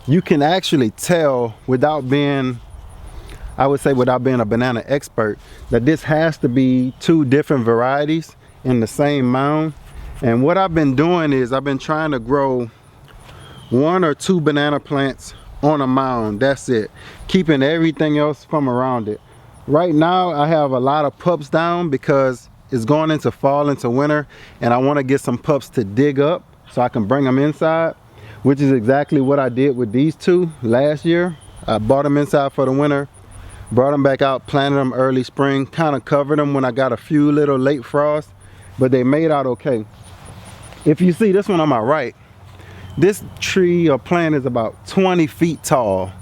you can actually tell without being, I would say without being a banana expert, that this has to be two different varieties in the same mound. And what I've been doing is I've been trying to grow 1 or 2 banana plants on a mound. That's it, keeping everything else from around it. Right now I have a lot of pups down because it's going into fall, into winter, and I want to get some pups to dig up so I can bring them inside, which is exactly what I did with these 2 last year. I bought them inside for the winter, brought them back out, planted them early spring, kind of covered them when I got a few little late frost, but they made out okay. If you see this one on my right, this tree or plant is about 20 feet tall,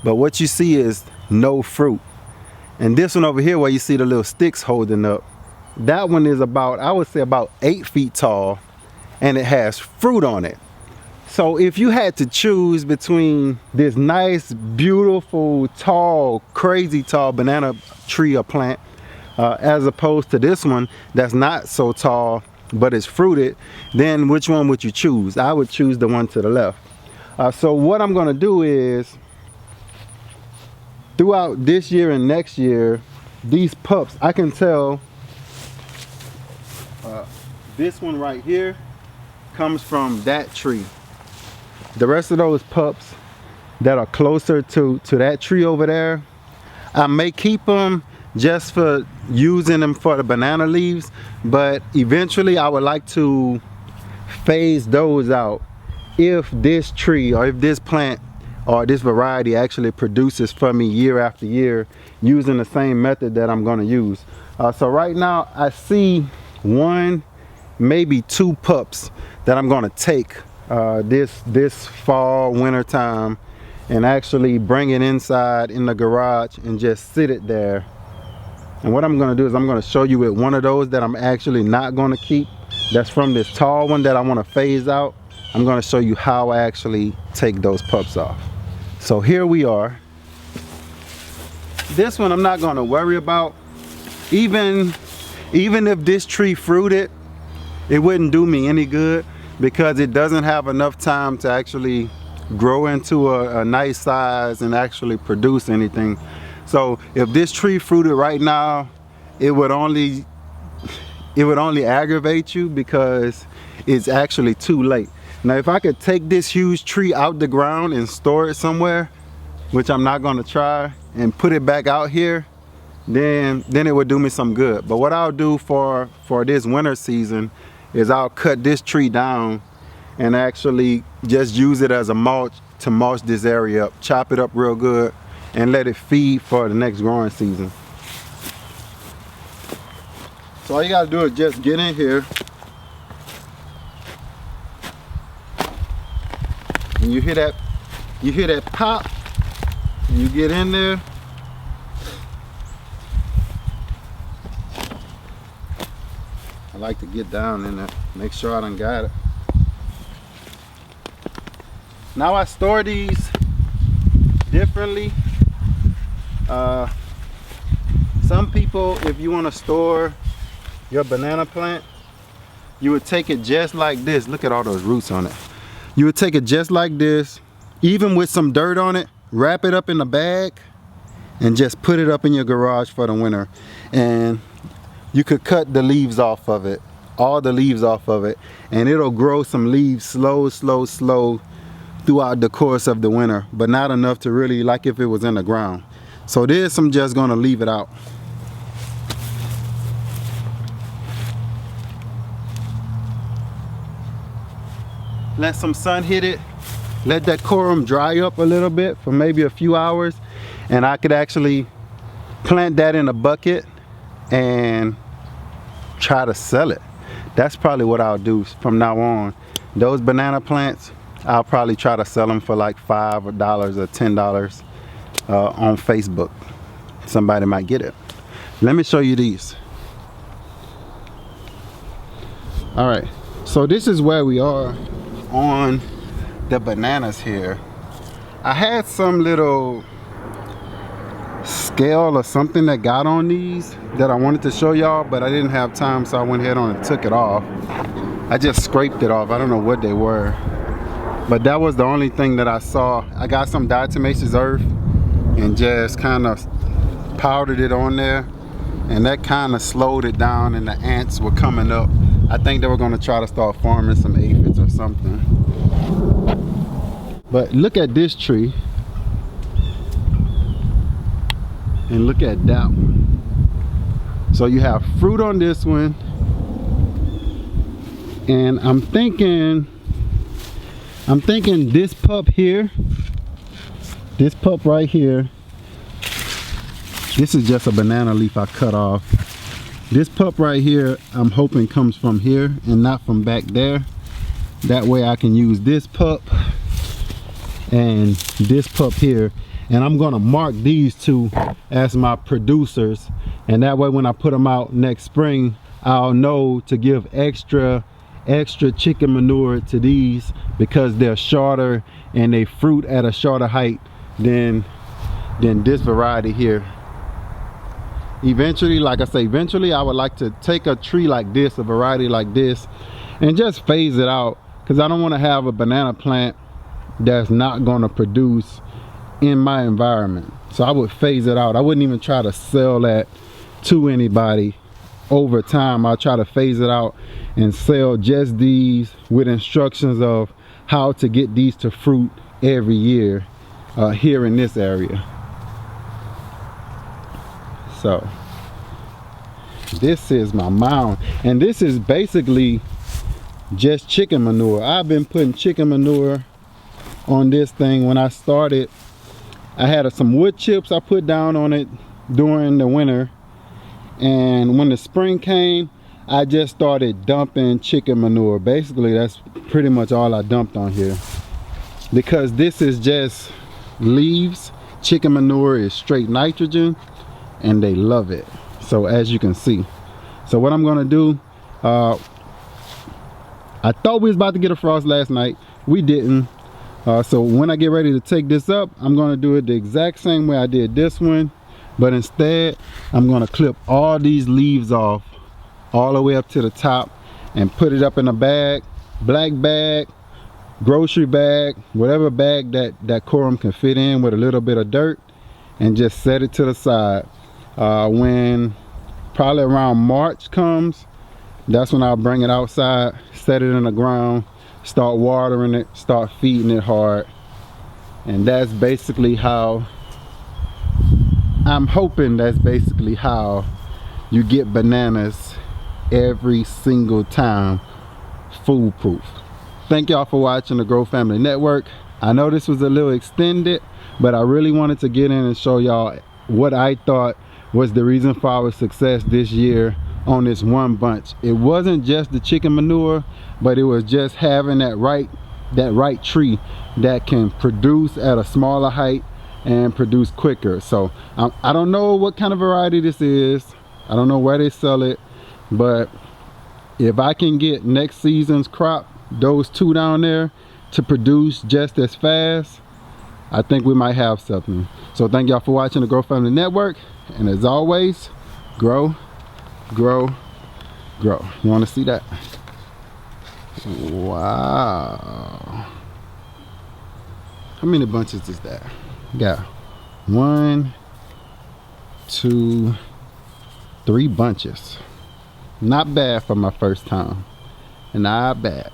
but what you see is no fruit. And this one over here where you see the little sticks holding up, that one is about, I would say about 8 feet tall, and it has fruit on it. So if you had to choose between this nice, beautiful, tall, crazy tall banana tree or plant as opposed to this one that's not so tall but it's fruited, then which one would you choose? I would choose the one to the left. So what I'm gonna do is, throughout this year and next year, these pups, I can tell this one right here comes from that tree. The rest of those pups that are closer to that tree over there, I may keep them just for using them for the banana leaves, but eventually I would like to phase those out if this tree or if this plant or this variety actually produces for me year after year using the same method that I'm going to use. So right now I see 1, maybe 2 pups that I'm going to take this fall, winter time, and actually bring it inside in the garage and just sit it there. And what I'm going to do is I'm going to show you with one of those that I'm actually not going to keep, that's from this tall one that I want to phase out. I'm going to show you how I actually take those pups off. So here we are. This one I'm not going to worry about. Even if this tree fruited, it wouldn't do me any good because it doesn't have enough time to actually grow into a nice size and actually produce anything. So if this tree fruited right now, it would only aggravate you because it's actually too late. Now if I could take this huge tree out the ground and store it somewhere, which I'm not going to try, and put it back out here, then it would do me some good. But what I'll do for this winter season is I'll cut this tree down and actually just use it as a mulch to mulch this area up, chop it up real good, and let it feed for the next growing season. So all you gotta do is just get in here and you hear that pop, and you get in there. I like to get down in there, make sure I done got it. Now I store these differently. Some people, if you want to store your banana plant, you would take it just like this. Look at all those roots on it. You would take it just like this, even with some dirt on it, wrap it up in a bag, and just put it up in your garage for the winter. And you could cut the leaves off of it, all the leaves off of it, and it'll grow some leaves slow throughout the course of the winter, but not enough to really, like if it was in the ground. So this, I'm just gonna leave it out. Let some sun hit it, let that corum dry up a little bit for maybe a few hours, and I could actually plant that in a bucket and try to sell it. That's probably what I'll do from now on. Those banana plants, I'll probably try to sell them for like $5 or $10 on Facebook. Somebody might get it. Let me show you these. All right, so this is where we are on the bananas here. I had some little scale or something that got on these that I wanted to show y'all, but I didn't have time, so I went ahead on and took it off. I just scraped it off. I don't know what they were. But that was the only thing that I saw. I got some diatomaceous earth and just kind of powdered it on there, and that kind of slowed it down, and the ants were coming up. I think they were going to try to start farming some aphids or something. But look at this tree, and look at that one. So you have fruit on this one, and I'm thinking this pup here, this pup right here, this is just a banana leaf I cut off. This pup right here, I'm hoping comes from here and not from back there. That way I can use this pup and this pup here, and I'm gonna mark these two as my producers, and that way when I put them out next spring, I'll know to give extra chicken manure to these, because they're shorter and they fruit at a shorter height than this variety here. Eventually, like I say, eventually I would like to take a tree like this, a variety like this, and just phase it out, because I don't want to have a banana plant that's not going to produce in my environment. So I would phase it out. I wouldn't even try to sell that to anybody. Over time, I'll try to phase it out and sell just these with instructions of how to get these to fruit every year here in this area. So this is my mound, and this is basically just chicken manure. I've been putting chicken manure on this thing. When I started, I had some wood chips I put down on it during the winter, and when the spring came, I just started dumping chicken manure. Basically, that's pretty much all I dumped on here, because this is just leaves. Chicken manure is straight nitrogen, and they love it. So as you can see, so what I'm gonna do, I thought we was about to get a frost last night. We didn't. So when I get ready to take this up, I'm gonna do it the exact same way I did this one, but instead I'm gonna clip all these leaves off all the way up to the top and put it up in a bag, black bag, grocery bag, whatever bag that corum can fit in with a little bit of dirt, and just set it to the side. When probably around March comes, that's when I'll bring it outside, set it in the ground, start watering it, start feeding it hard. And that's basically how, I'm hoping that's basically how you get bananas every single time foolproof. Thank y'all for watching the Grow Family Network. I know this was a little extended, but I really wanted to get in and show y'all what I thought was the reason for our success this year on this one bunch. It wasn't just the chicken manure, but it was just having that right tree that can produce at a smaller height and produce quicker. So I don't know what kind of variety this is. I don't know where they sell it, but if I can get next season's crop, those two down there, to produce just as fast, I think we might have something. So thank y'all for watching the Grow Family Network, and as always, grow, grow, grow. You want to see that? Wow. How many bunches is that? Got 1, 2, 3 bunches. Not bad for my first time. Not bad.